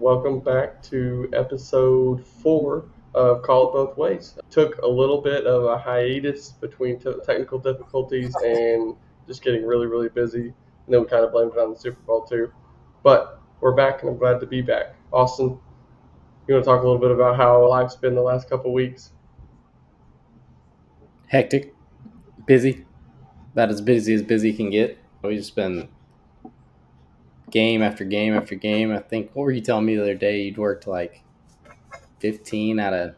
welcome back to episode 4 of Call It Both Ways. Took a little bit of a hiatus between technical difficulties and just getting really, really busy. And then we kind of blamed it on the Super Bowl too. But we're back and I'm glad to be back. Austin, you want to talk a little bit about how life's been the last couple weeks? Hectic, busy, about as busy can get. We've just been game after game after game. I think, what were you telling me the other day? You'd worked like 15 out of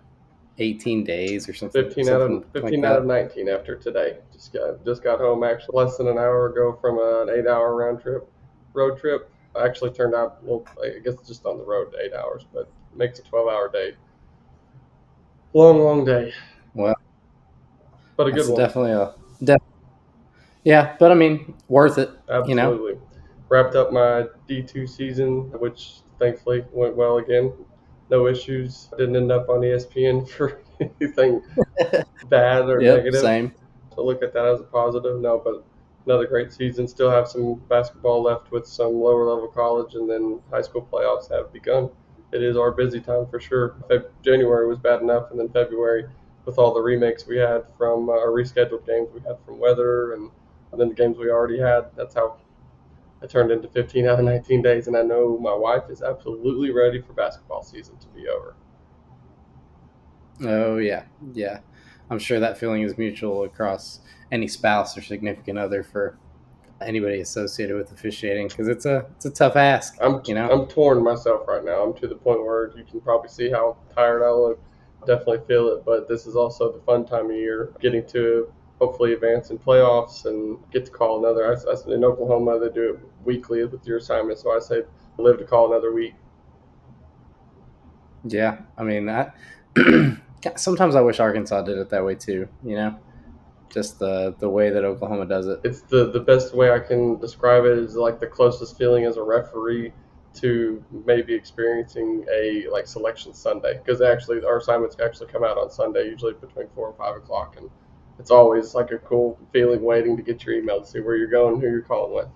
18 days or something, 15 out of something like 15 out of that. 19 after today. Just got home actually less than an hour ago from an 8-hour road trip. Actually turned out well. I guess just on the road 8 hours, but makes a 12-hour day. Long day, Well, but a good that's one. definitely yeah, but I mean, worth it, you know? Absolutely. Wrapped up my D2 season, which thankfully went well again. No issues. Didn't end up on ESPN for anything bad or Yep, negative. same. So look at that as a positive. No, but another great season. Still have some basketball left with some lower level college, and then high school playoffs have begun. It is our busy time for sure. January was bad enough, and then February with all the remakes we had from our rescheduled games we had from weather, and then the games we already had. That's how it turned into 15 out of 19 days, and I know my wife is absolutely ready for basketball season to be over. Oh, yeah, yeah. I'm sure that feeling is mutual across any spouse or significant other for anybody associated with officiating because it's a tough ask, I'm you know? I'm torn myself right now. I'm to the point where you can probably see how tired I look. Definitely feel it, but this is also the fun time of year, getting to hopefully advance in playoffs and get to call another. In Oklahoma, they do it weekly with your assignment, so I say live to call another week. Yeah, I mean that. Sometimes I wish Arkansas did it that way too. Just the way that Oklahoma does it. It's the best way I can describe it is like the closest feeling as a referee to maybe experiencing a like selection Sunday, because actually our assignments actually come out on Sunday, usually between 4 and 5 o'clock, and it's always like a cool feeling waiting to get your email to see where you're going, who you're calling with.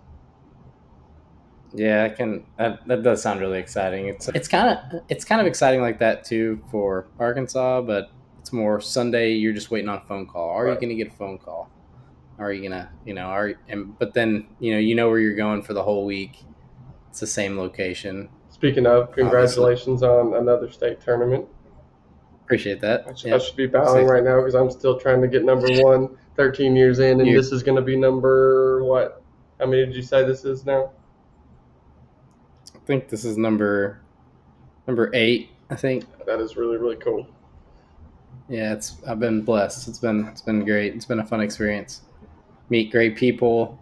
Yeah, I can. That does sound really exciting. It's kind of exciting like that too for Arkansas, but it's more Sunday. You're just waiting on a phone call. Are you Right. going to get a phone call? Are you gonna are and but then you know where you're going for the whole week. It's the same location, Speaking of, obviously. congratulations on another state tournament. Appreciate that. I Yep. should be bowing Six. right now because I'm still trying to get number one 13 years in, and You this is going to be number what? How many did you say this is now? I think this is number 8. I think. That is really, really cool. Yeah, it's I've been blessed. It's been great. It's been a fun experience. Meet great people,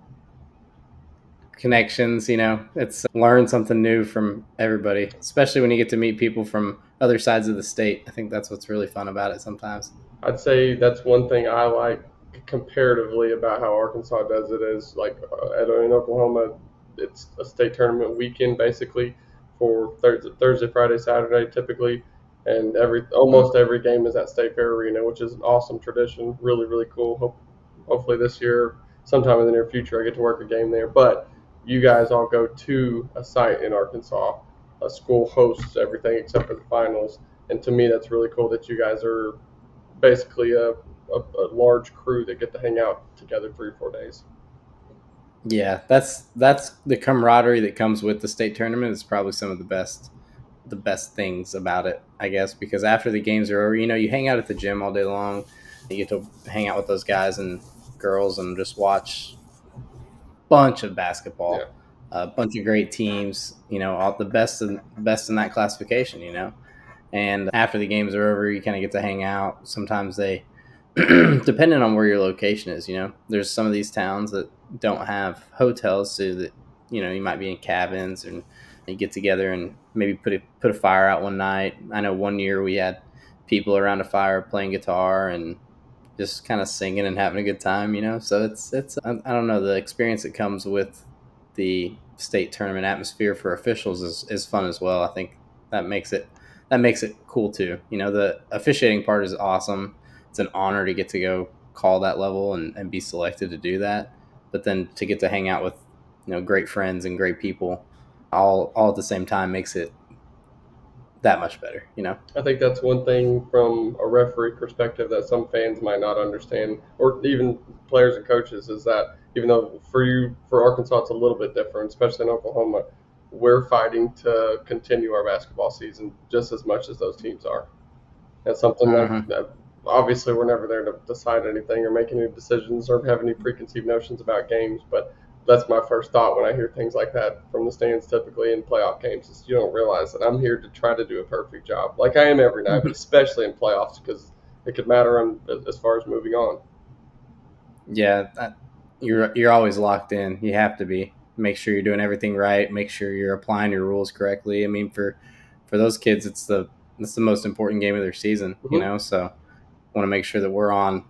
connections. It's learn something new from everybody, especially when you get to meet people from other sides of the state. I think that's what's really fun about it sometimes. I'd say that's one thing I like comparatively about how Arkansas does it is like in Oklahoma, it's a state tournament weekend basically for Thursday, Friday, Saturday typically, and Mm. almost every game is at State Fair Arena, which is an awesome tradition. Really, really cool. Hopefully this year, sometime in the near future, I get to work a game there. But you guys all go to a site in Arkansas. A school hosts everything except for the finals, and to me, that's really cool that you guys are basically a large crew that get to hang out together 3 or 4 days. Yeah, that's the camaraderie that comes with the state tournament is probably some of the best things about it, I guess, because after the games are over, you hang out at the gym all day long. You get to hang out with those guys and girls and just watch bunch of Yeah, basketball, a bunch of great teams. All the best in that classification. And after the games are over, you kind of get to hang out. Sometimes they, depending on where your location is, there's some of these towns that don't have hotels, so that you might be in cabins and you get together and maybe put a fire out one night. I know one year we had people around a fire playing guitar and just kind of singing and having a good time. So it's I don't know, the experience that comes with the state tournament atmosphere for officials is fun as well. I think that makes it that makes it cool too. The officiating part is awesome. It's an honor to get to go call that level and be selected to do that. But then to get to hang out with great friends and great people all at the same time makes it that much better. You know. I think that's one thing from a referee perspective that some fans might not understand, or even players and coaches, is that even though for Arkansas, it's a little bit different, especially in Oklahoma, we're fighting to continue our basketball season just as much as those teams are. That's something Mm-hmm. that obviously we're never there to decide anything or make any decisions or have any preconceived notions about games. But that's my first thought when I hear things like that from the stands, typically in playoff games, is you don't realize that I'm here to try to do a perfect job, like I am every night, but especially in playoffs because it could matter as far as moving on. Yeah, you're always locked in. You have to be. Make sure you're doing everything right. Make sure you're applying your rules correctly. I mean, for those kids, it's the most important game of their season. You Mm-hmm. know, so want to make sure that we're on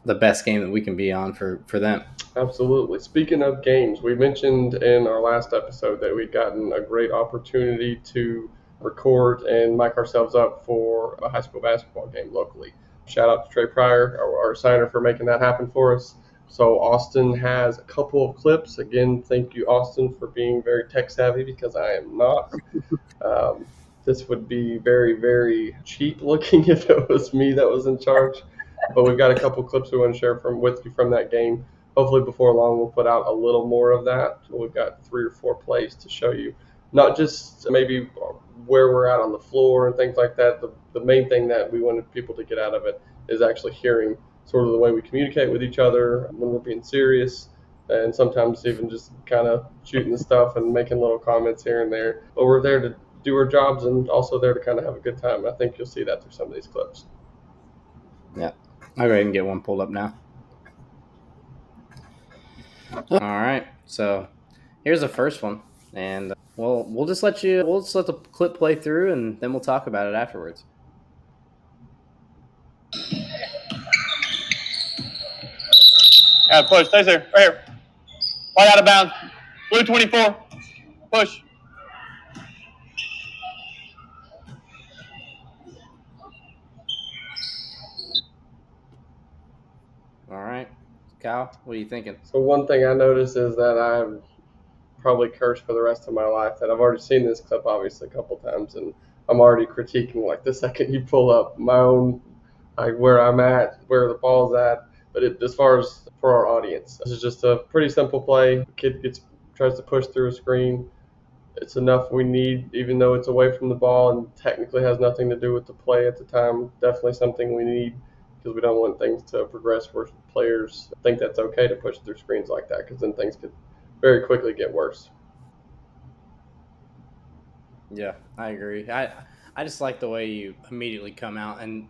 the best game that we can be on for them. Absolutely. Speaking of games, we mentioned in our last episode that we'd gotten a great opportunity to record and mic ourselves up for a high school basketball game locally. Shout out to Trey Pryor, our signer, for making that happen for us. So Austin has a couple of clips. Again, thank you, Austin, for being very tech savvy because I am not. Um, this would be very, very cheap looking if it was me that was in charge. But we've got a couple clips we want to share with you from that game. Hopefully, before long, we'll put out a little more of that. We've got 3 or 4 plays to show you, not just maybe where we're at on the floor and things like that. The main thing that we wanted people to get out of it is actually hearing sort of the way we communicate with each other when we're being serious, and sometimes even just kind of shooting the stuff and making little comments here and there. But we're there to do our jobs and also there to kind of have a good time. I think you'll see that through some of these clips. Yeah, I'll go ahead and get one pulled up now. All right, so here's the first one, and we'll just let the clip play through, and then we'll talk about it afterwards. Yeah, push. Stay there. Right here. Right out of bounds. Blue 24. Push. All right, Kyle, what are you thinking? So one thing I noticed is that I'm probably cursed for the rest of my life. That I've already seen this clip obviously a couple times, and I'm already critiquing like the second you pull up my own, like where I'm at, where the ball's at. But as far as for our audience, this is just a pretty simple play. The kid tries to push through a screen. It's enough we need, even though it's away from the ball and technically has nothing to do with the play at the time. Definitely something we need because we don't want things to progress where players think that's okay to push through screens like that because then things could very quickly get worse. Yeah, I agree. I just like the way you immediately come out and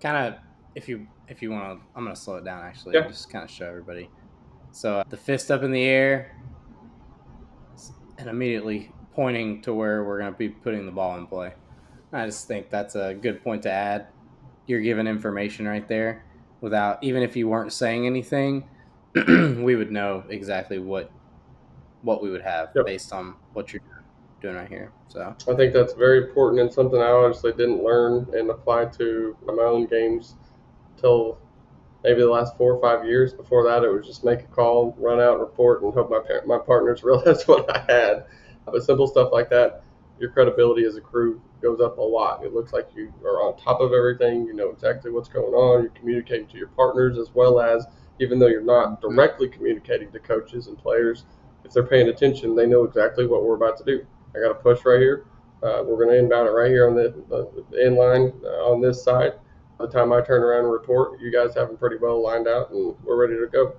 kind of if you want to, I'm gonna slow it down actually and Yeah, just kind of show everybody. So the fist up in the air and immediately pointing to where we're gonna be putting the ball in play. I just think that's a good point to add. You're giving information right there without even if you weren't saying anything, we would know exactly what we would have yep. based on what you're doing right here. So I think that's very important and something I honestly didn't learn and apply to my own games till maybe the last 4 or 5 years. Before that, it was just make a call, run out, report, and hope my partners realized what I had. But simple stuff like that, your credibility as a crew goes up a lot. It looks like you are on top of everything. You know exactly what's going on. You're communicating to your partners as well as, even though you're not directly communicating to coaches and players, if they're paying attention, they know exactly what we're about to do. I got a push right here. We're going to inbound it right here on the end line on this side. By the time I turn around and report, you guys have them pretty well lined out, and we're ready to go.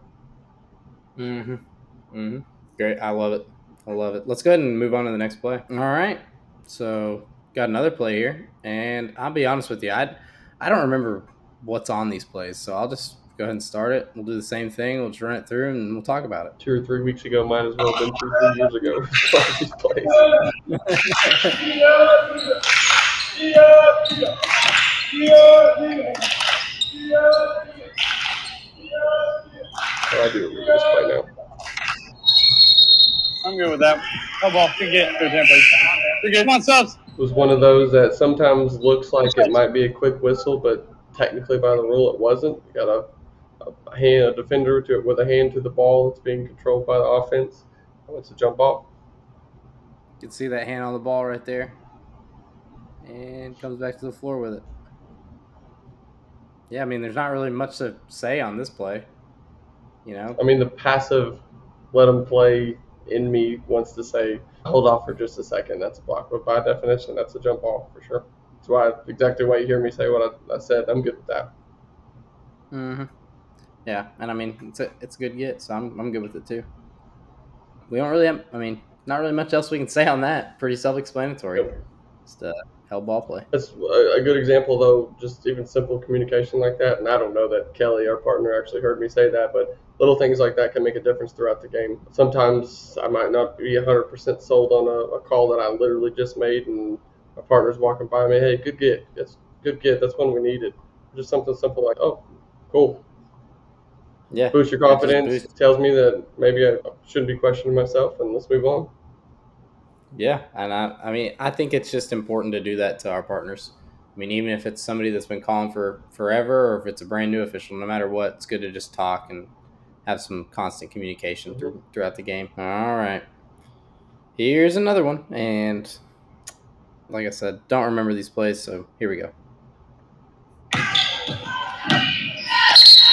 mm-hmm. Mm-hmm. Great. I love it. I love it. Let's go ahead and move on to the next play. All right. So got another play here, and I'll be honest with you, I don't remember what's on these plays, so I'll just go ahead and start it. We'll do the same thing. We'll just run it through, and we'll talk about 2 or 3 weeks ago might as well have been 2 or 3 years ago as far as these plays. it. So I do remember this play now. I'm good with that. No ball. Good get. Good tempo. You're good. Come on, subs. It was one of those that sometimes looks like it might be a quick whistle, but technically by the rule it wasn't. You got a defender with a hand to the ball that's being controlled by the offense. It's a jump off. You can see that hand on the ball right there. and comes back to the floor with it. Yeah, I mean, there's not really much to say on this play. You know, I mean, the passive let them play in me wants to say, hold off for just a second. That's a block. But by definition, that's a jump ball for sure. That's why exactly why you hear me say what I said. I'm good with that. hmm yeah, and I mean, it's a good get, so I'm good with it too. We don't really have, I mean, not really much else we can say on that. Pretty self-explanatory. Yep. Just a hell ball play. That's a good example, though, just even simple communication like that. And I don't know that Kelly, our partner, actually heard me say that, but little things like that can make a difference throughout the game. Sometimes I might not be 100% sold on a call that I literally just made, and my partner's walking by me, hey, good get. That's good get. That's one we needed. Just something simple like, oh, cool. Yeah, Boost your that just confidence. boosts. Tells me that maybe I shouldn't be questioning myself, and let's move on. Yeah, and I mean, I think it's just important to do that to our partners. I mean, even if it's somebody that's been calling for forever, or if it's a brand new official, no matter what, it's good to just talk and have some constant communication Mhm. throughout the game. All right, here's another one, and like I said, don't remember these plays, so here we go.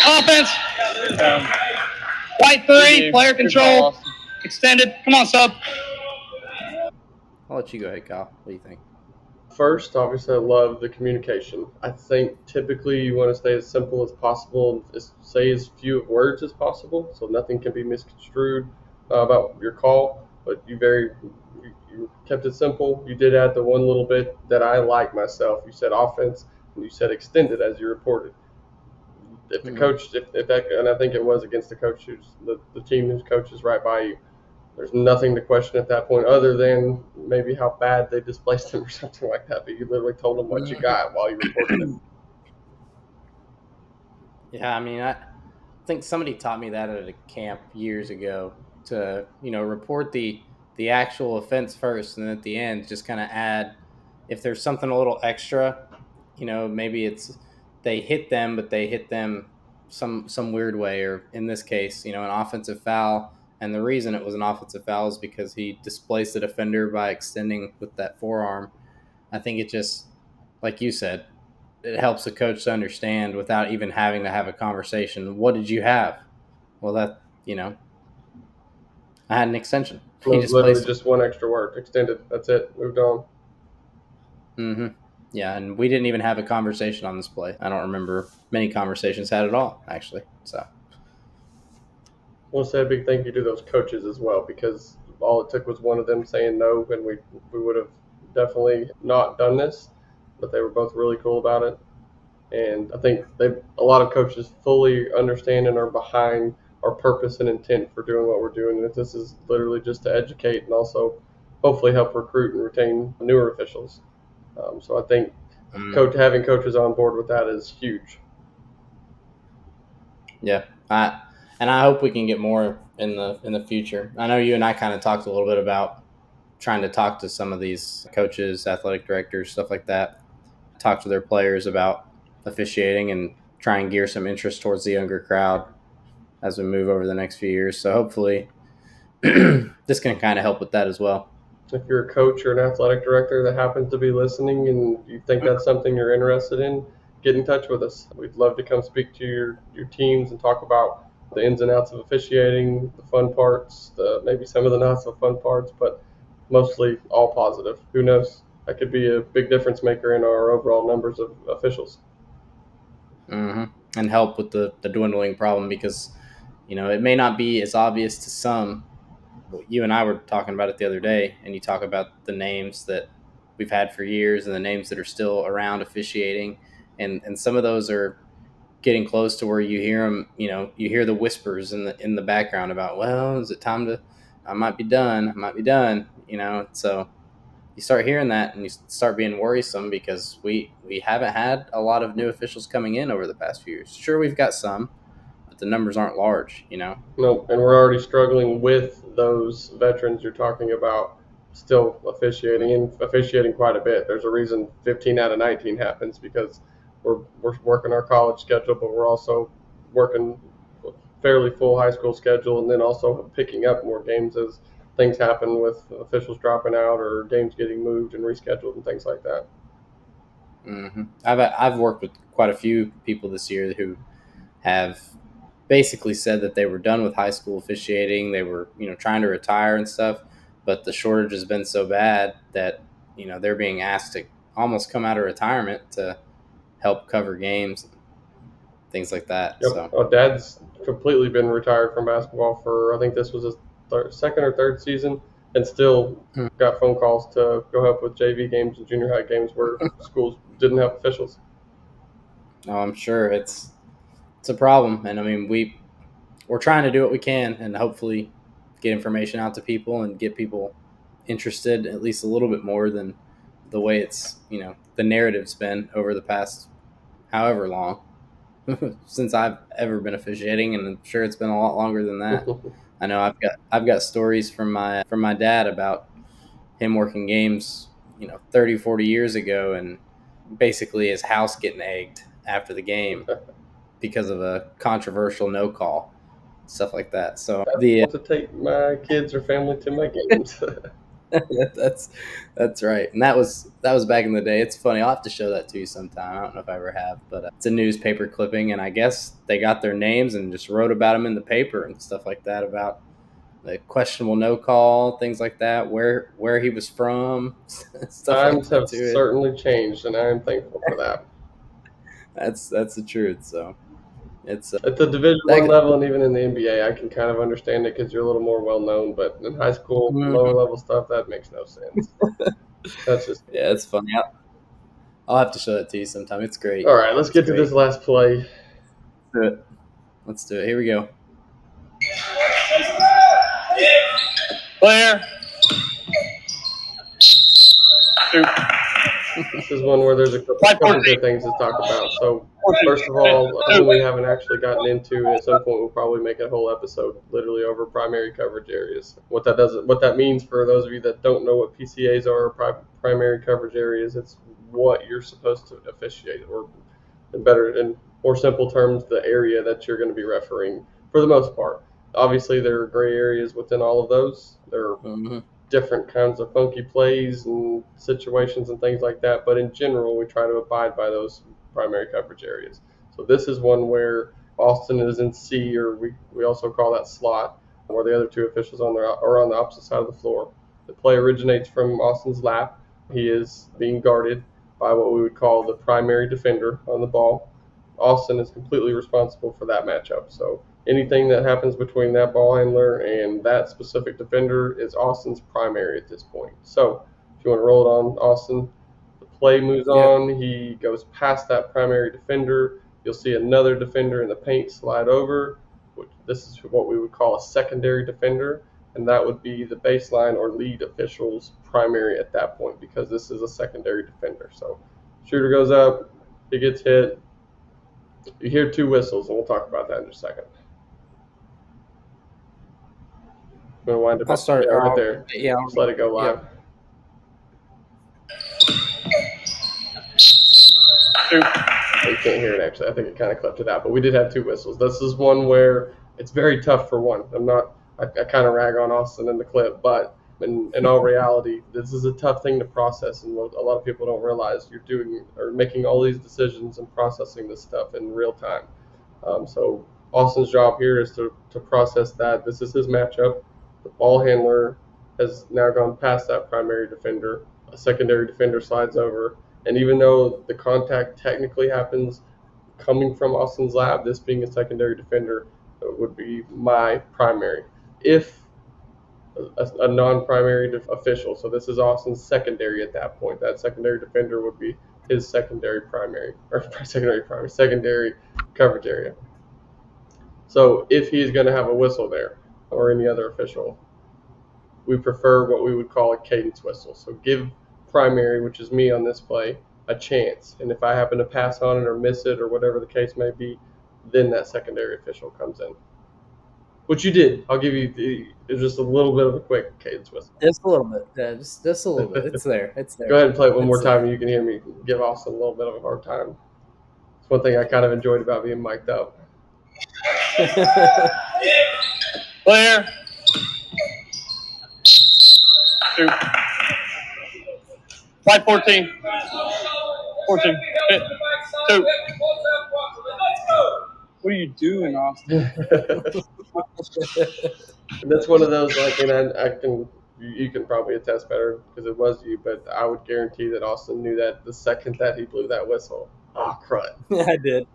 Offense. White three, player control. Extended. Come on, sub. I'll let you go ahead, Kyle. What do you think? First, obviously, I love the communication. I think typically you want to stay as simple as possible and say as few words as possible, so nothing can be misconstrued about your call. But you kept it simple. You did add the one little bit that I like myself. You said offense and you said extended as you reported. If the Mm-hmm. coach, if that, and I think it was against the coach who's the team whose coach is right by you. There's nothing to question at that point other than maybe how bad they displaced him or something like that. But you literally told them what you got while you reported it. Yeah, I mean, I think somebody taught me that at a camp years ago to report the actual offense first, and then at the end just kind of add if there's something a little extra. Maybe it's they hit them, but they hit them some weird way, or in this case, an offensive foul. And the reason it was an offensive foul is because he displaced the defender by extending with that forearm. I think it just, like you said, it helps the coach to understand without even having to have a conversation. What did you have? Well, I had an extension. It He was literally displaced him. just one extra word, extended. That's it. Moved on. hmm Yeah, and we didn't even have a conversation on this play. I don't remember many conversations had at all, actually. So, I want to say a big thank you to those coaches as well because all it took was one of them saying no, and we would have definitely not done this. But they were both really cool about it. And I think a lot of coaches fully understand and are behind our purpose and intent for doing what we're doing. And if this is literally just to educate and also hopefully help recruit and retain newer officials. So I think mm, having coaches on board with that is huge. yeah, I hope we can get more in the future. I know you and I kind of talked a little bit about trying to talk to some of these coaches, athletic directors, stuff like that, talk to their players about officiating and try and gear some interest towards the younger crowd as we move over the next few years. So hopefully, this can kind of help with that as well. If you're a coach or an athletic director that happens to be listening and you think that's something you're interested in, get in touch with us. We'd love to come speak to your teams and talk about the ins and outs of officiating, the fun parts, maybe some of the not so fun parts, but mostly all positive. Who knows? That could be a big difference maker in our overall numbers of officials. hmm And help with the dwindling problem because it may not be as obvious to some. You and I were talking about it the other day, and you talk about the names that we've had for years and the names that are still around officiating, and some of those are getting close to where you hear them. You hear the whispers in the background about, well, is it time to? I might be done. I might be done. So you start hearing that and you start being worrisome because we haven't had a lot of new officials coming in over the past few years. Sure, we've got some, but the numbers aren't large. No, and we're already struggling with those veterans you're talking about still officiating and officiating quite a bit. There's a reason 15 out of 19 happens because we're working our college schedule, but we're also working a fairly full high school schedule, and then also picking up more games as things happen with officials dropping out or games getting moved and rescheduled and things like that. I've worked with quite a few people this year who have basically said that they were done with high school officiating. They were, trying to retire and stuff, but the shortage has been so bad that, they're being asked to almost come out of retirement to help cover games and things like that. Yep. So, Dad's completely been retired from basketball for, I think this was his second or third season, and still got phone calls to go help with JV games and junior high games where schools didn't have officials. I'm sure it's a problem. And I mean, we're trying to do what we can and hopefully get information out to people and get people interested at least a little bit more than the way it's, the narrative's been over the past however long since I've ever been officiating, and I'm sure it's been a lot longer than that. I know I've got stories from my dad about him working games, 30, 40 years ago, and basically his house getting egged after the game because of a controversial no call, stuff like that. So I the want to take my kids or family to my games. that's that's right, and that was back in the day. It's funny. I'll have to show that to you sometime. I don't know if I ever have, but it's a newspaper clipping, and I guess they got their names and just wrote about them in the paper and stuff like that about the questionable no call, things like that, where he was from, stuff like Times that have too. certainly changed, and I am thankful for that. That's the truth. So it's At the Division One that. level and even in the NBA, I can kind of understand it because you're a little more well known. But in high school, lower Mhm. level stuff, that makes no sense. That's just Yeah, it's funny. I'll have to show that to you sometime. It's all great. right. Let's It's get to this great. last play. Do it. Let's do it. Here we go. Clear. Two. This is one where there's a couple, Five couple 14. good things to talk about. So, 14. first of all, Two. something we haven't actually gotten into, and at some point we'll probably make a whole episode literally over primary coverage areas. What that means for those of you that don't know what PCAs are, or primary coverage areas, it's what you're supposed to officiate, or in more simple terms, the area that you're going to be refereeing for the most part. Obviously, there are gray areas within all of those. There are Mm-hmm. different kinds of funky plays and situations and things like that. But in general, we try to abide by those primary coverage areas. So this is one where Austin is in C, or we also call that slot, where the other two officials are on the opposite side of the floor. The play originates from Austin's lap. He is being guarded by what we would call the primary defender on the ball. Austin is completely responsible for that matchup. So anything that happens between that ball handler and that specific defender is Austin's primary at this point. So if you want to roll it on Austin, the play moves Yep. on. He goes past that primary defender. You'll see another defender in the paint slide over. This is what we would call a secondary defender, and that would be the baseline or lead official's primary at that point because this is a secondary defender. So shooter goes up, he gets hit. You hear two whistles, and we'll talk about that in just a second. I'm gonna wind I'll up. start. Yeah, right there. Yeah. Just let it go live. Yep. Two. You can't hear it actually. I think it kind of clipped it out, but we did have two whistles. This is one where it's very tough for one. I'm not. I kind of rag on Austin in the clip, but in all reality, this is a tough thing to process, and what a lot of people don't realize you're doing or making all these decisions and processing this stuff in real time. So Austin's job here is to process that. This is his matchup. The ball handler has now gone past that primary defender. A secondary defender slides over. And even though the contact technically happens coming from Austin's lab, this being a secondary defender would be my primary. If a non-primary official, so this is Austin's secondary at that point, that secondary defender would be his secondary primary, or secondary coverage area. So if he's going to have a whistle there or any other official, we prefer what we would call a cadence whistle. So give primary, which is me on this play, a chance. And if I happen to pass on it or miss it or whatever the case may be, then that secondary official comes in. Which you did. I'll give you just a little bit of a quick cadence whistle. Just a little bit. Yeah, just a little bit. It's there. It's Go there. ahead and play it one more It's time there. and you can hear me give Austin a little bit of a hard time. It's one thing I kind of enjoyed about being mic'd up. Clear. Two. 514. 14. Hit. 2. What are you doing, Austin? That's one of those and I can you can probably attest better because it was you, but I would guarantee that Austin knew that the second that he blew that whistle. Oh, crud. I did.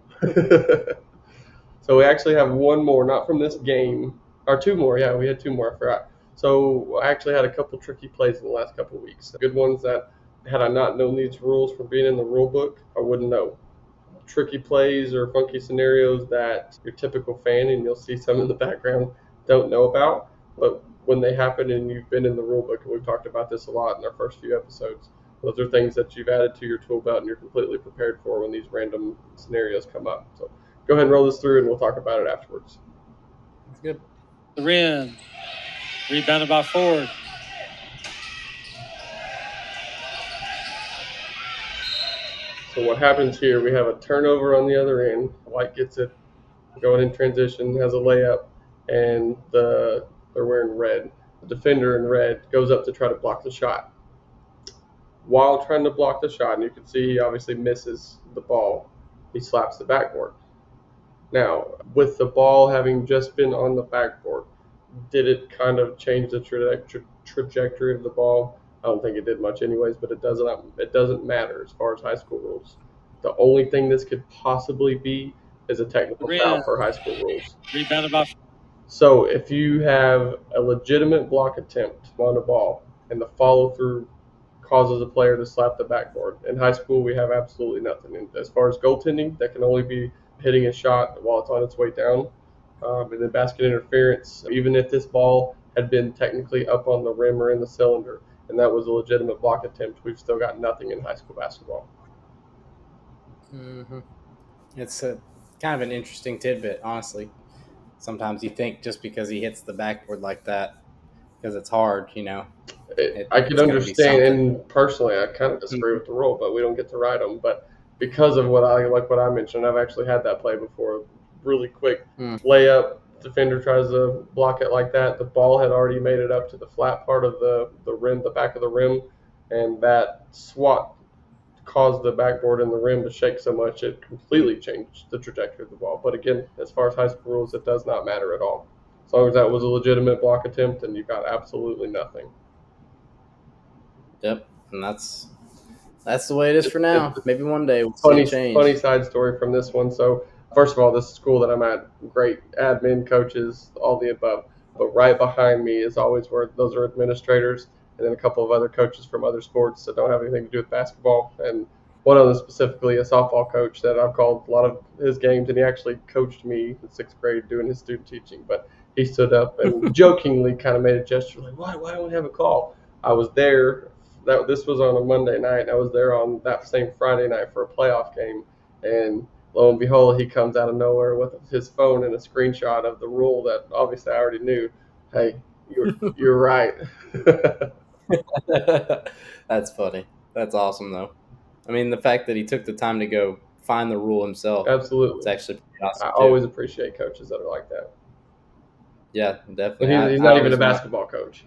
So we actually have one more, not from this game, or two more. Yeah, we had two more. I forgot. So I actually had a couple tricky plays in the last couple of weeks. Good ones that, had I not known these rules from being in the rule book, I wouldn't know. Tricky plays or funky scenarios that your typical fan, and you'll see some in the background, don't know about. But when they happen and you've been in the rule book, and we've talked about this a lot in our first few episodes, those are things that you've added to your tool belt and you're completely prepared for when these random scenarios come up. So go ahead and roll this through and we'll talk about it afterwards. That's good. The Ren. Rebounded by Ford. So what happens here, we have a turnover on the other end. White gets it, going in transition, has a layup, and they're wearing red. The defender in red goes up to try to block the shot. While trying to block the shot, and you can see he obviously misses the ball, he slaps the backboard. Now, with the ball having just been on the backboard, did it kind of change the trajectory of the ball? I don't think it did much anyways, but it doesn't matter as far as high school rules. The only thing this could possibly be is a technical foul for high school rules. Rebounded by. So if you have a legitimate block attempt on a ball and the follow through causes a player to slap the backboard, in high school we have absolutely nothing. And as far as goaltending, that can only be hitting a shot while it's on its way down. And then basket interference, even if this ball had been technically up on the rim or in the cylinder, and that was a legitimate block attempt, we've still got nothing in high school basketball. Mm-hmm. It's a kind of an interesting tidbit, honestly. Sometimes you think just because he hits the backboard like that, because it's hard, I can it's gonna be understand, something. and personally, I kind of disagree with the rule, but we don't get to write them. But because of what I mentioned, I've actually had that play before. Really quick layup, defender tries to block it like that. The ball had already made it up to the flat part of the rim, the back of the rim, and that swat caused the backboard and the rim to shake so much it completely changed the trajectory of the ball. But again, as far as high school rules, it does not matter at all. As long as that was a legitimate block attempt, and you got absolutely nothing. Yep, and that's the way it is for now. Maybe one day we'll see Funny, it change. funny side story from this one. So, first of all, this school that I'm at, great admin, coaches, all the above. But right behind me is always where those are administrators, and then a couple of other coaches from other sports that don't have anything to do with basketball. And one of them specifically, a softball coach that I've called a lot of his games, and he actually coached me in sixth grade doing his student teaching. But he stood up and jokingly kind of made a gesture like, "Why don't we have a call?" I was there. This was on a Monday night. I was there on that same Friday night for a playoff game, and lo and behold, he comes out of nowhere with his phone and a screenshot of the rule that obviously I already knew. Hey, you're right. That's funny. That's awesome, though. I mean, the fact that he took the time to go find the rule himself, it's Absolutely. actually pretty awesome, I too. always appreciate coaches that are like that. Yeah, But definitely. he's I not even always a basketball coach.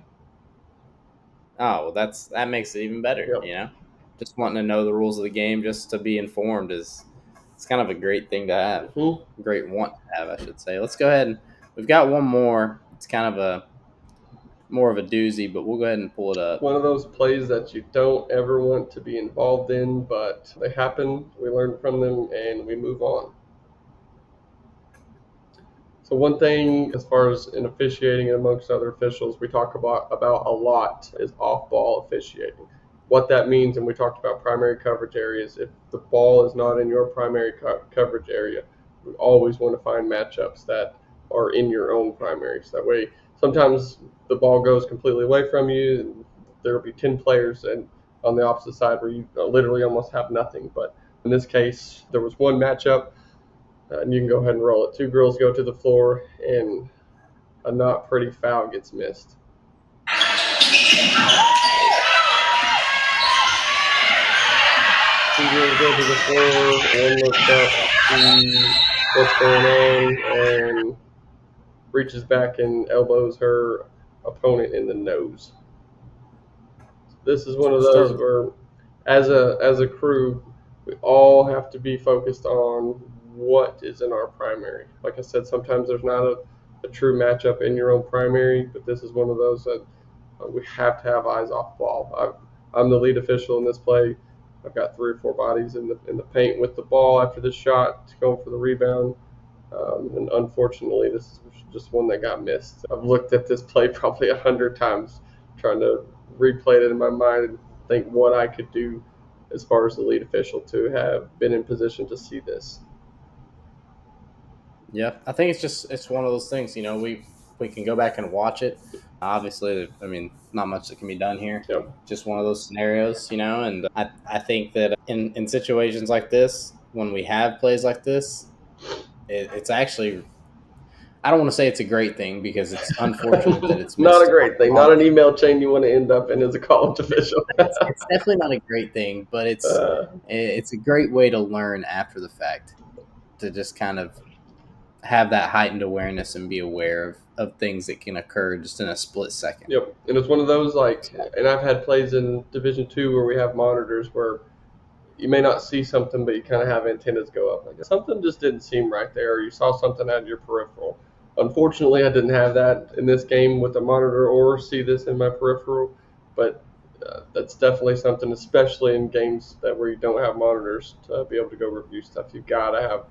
Oh, well, that makes it even better. Yep. Just wanting to know the rules of the game, just to be informed, it's kind of a great thing to have. Mm-hmm. Great want to have, I should say. Let's go ahead and we've got one more. It's kind of more of a doozy, but we'll go ahead and pull it up. One of those plays that you don't ever want to be involved in, but they happen. We learn from them and we move on. So one thing, as far as in officiating and amongst other officials, we talk about a lot is off-ball officiating. What that means, and we talked about primary coverage areas. If the ball is not in your primary coverage area, we always want to find matchups that are in your own primaries. That way, sometimes the ball goes completely away from you, and there will be 10 players and on the opposite side where you literally almost have nothing. But in this case, there was one matchup. And you can go ahead and roll it. Two girls go to the floor, and a not pretty foul gets missed. Two girls go to the floor, one looks up, sees what's going on, and reaches back and elbows her opponent in the nose. This is one of those where, as a crew, we all have to be focused on what is in our primary. Like I said, sometimes there's not a true matchup in your own primary, but this is one of those that we have to have eyes off ball. I'm the lead official in this play. I've got 3 or 4 bodies in the paint with the ball after the shot to go for the rebound. And unfortunately, this is just one that got missed. I've looked at this play probably 100 times, trying to replay it in my mind and think what I could do as far as the lead official to have been in position to see this. Yeah, I think it's one of those things. We can go back and watch it. Obviously, I mean, not much that can be done here. Yep. Just one of those scenarios, and I think that in situations like this, when we have plays like this, it's actually, I don't want to say it's a great thing because it's unfortunate that it's Not a missed. great thing. Not an email chain you want to end up in as a college official. It's definitely not a great thing, but it's a great way to learn after the fact, to just kind of have that heightened awareness and be aware of things that can occur just in a split second. Yep, and it's one of those and I've had plays in Division II where we have monitors where you may not see something, but you kind of have antennas go up. Like something just didn't seem right there, or you saw something out of your peripheral. Unfortunately, I didn't have that in this game with the monitor or see this in my peripheral, but that's definitely something, especially in games where you don't have monitors to be able to go review stuff. You've got to have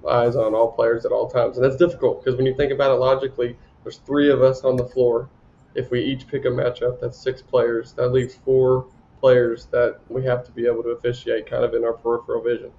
eyes on all players at all times, and that's difficult because when you think about it logically, there's 3 of us on the floor. If we each pick a matchup, that's 6 players. That leaves 4 players that we have to be able to officiate kind of in our peripheral vision.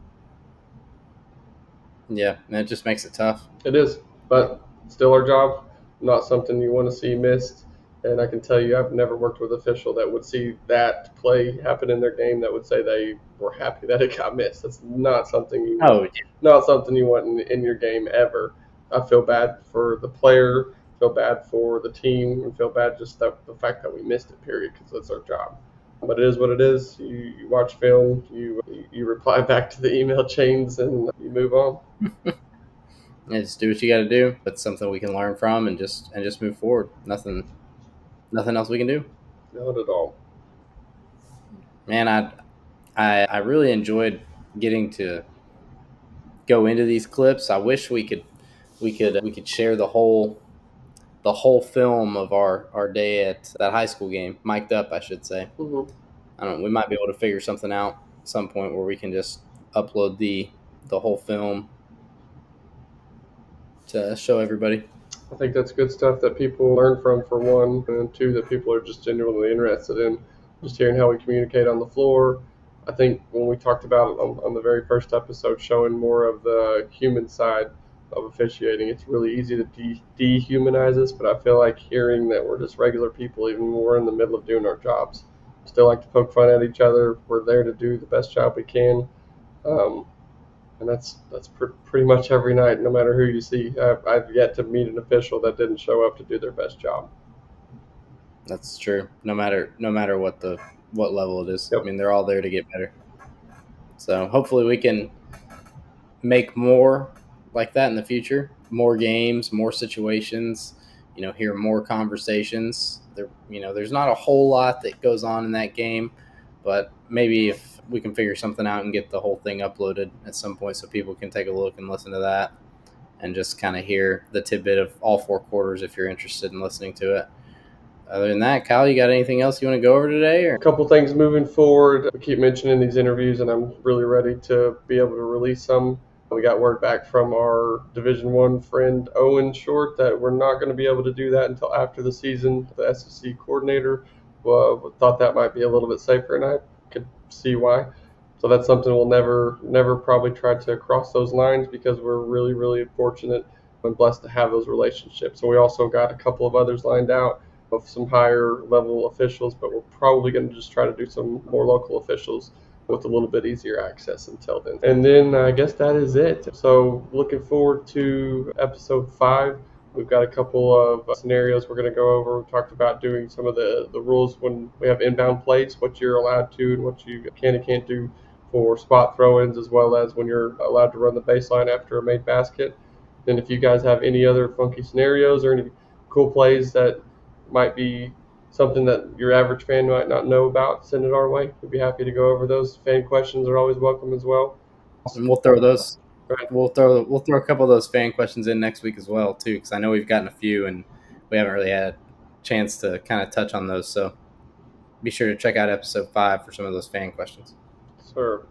Yeah, and it just makes it tough. It is, but still our job, not something you want to see missed. And I can tell you, I've never worked with an official that would see that play happen in their game that would say they were happy that it got missed. That's not something you want in your game ever. I feel bad for the player, feel bad for the team, and feel bad just the fact that we missed it, period, because that's our job. But it is what it is. You watch film, you reply back to the email chains, and you move on. Yeah, just do what you got to do. That's something we can learn from, and just move forward. Nothing else we can do. Not at all. Man, I really enjoyed getting to go into these clips. I wish we could share the whole film of our day at that high school game, mic'd up, I should say. Mm-hmm. I don't know. We might be able to figure something out at some point where we can just upload the whole film to show everybody. I think that's good stuff that people learn from, for one, and 2, that people are just genuinely interested in just hearing how we communicate on the floor. I think when we talked about it on the very first episode, showing more of the human side of officiating, it's really easy to dehumanize us, but I feel like hearing that we're just regular people, even when we're in the middle of doing our jobs. Still like to poke fun at each other. We're there to do the best job we can. And that's pretty much every night, no matter who you see. I've yet to meet an official that didn't show up to do their best job. That's true. No matter what level it is. Yep. I mean, they're all there to get better. So hopefully we can make more like that in the future. More games, more situations. Hear more conversations. There's not a whole lot that goes on in that game, but maybe if we can figure something out and get the whole thing uploaded at some point so people can take a look and listen to that and just kind of hear the tidbit of all 4 quarters if you're interested in listening to it. Other than that, Kyle, you got anything else you want to go over today? Or? A couple things moving forward. We keep mentioning these interviews, and I'm really ready to be able to release some. We got word back from our Division I friend Owen Short that we're not going to be able to do that until after the season. The SEC coordinator thought that might be a little bit safer, and I could see why. So that's something we'll never probably try to cross those lines, because we're really, really fortunate and blessed to have those relationships. So we also got a couple of others lined out of some higher level officials, but we're probably going to just try to do some more local officials with a little bit easier access until then. And then I guess that is it. So looking forward to episode 5. We've got a couple of scenarios we're going to go over. We talked about doing some of the rules when we have inbound plays, what you're allowed to and what you can and can't do for spot throw-ins, as well as when you're allowed to run the baseline after a made basket. And if you guys have any other funky scenarios or any cool plays that might be something that your average fan might not know about, send it our way. We'd be happy to go over those. Fan questions are always welcome as well. And we'll throw those. Right. We'll throw a couple of those fan questions in next week as well too, because I know we've gotten a few and we haven't really had a chance to kind of touch on those. So be sure to check out episode 5 for some of those fan questions. Sir.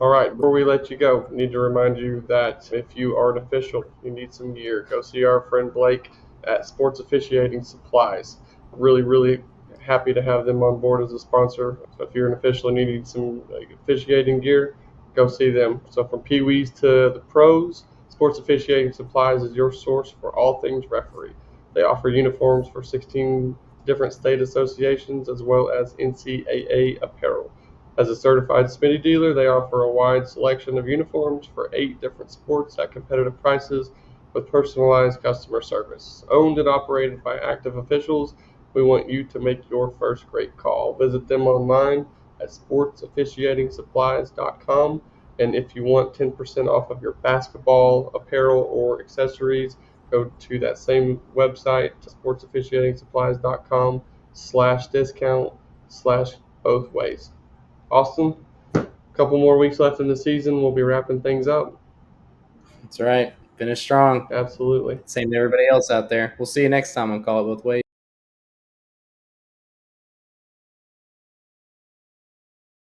All right, before we let you go, I need to remind you that if you are an official, you need some gear, go see our friend Blake at Sports Officiating Supplies. Really, really happy to have them on board as a sponsor. So if you're an official and you need some officiating gear, go see them. So from Pee-wees to the pros, Sports Officiating Supplies is your source for all things referee. They offer uniforms for 16 different state associations as well as NCAA apparel. As a certified Smitty dealer, they offer a wide selection of uniforms for 8 different sports at competitive prices with personalized customer service. Owned and operated by active officials, we want you to make your first great call. Visit them online at sportsofficiatingsupplies.com. And if you want 10% off of your basketball apparel or accessories, go to that same website, sportsofficiatingsupplies.com/discount/both ways. Austin, a couple more weeks left in the season. We'll be wrapping things up. That's right. Finish strong. Absolutely. Same to everybody else out there. We'll see you next time on Call It Both Ways.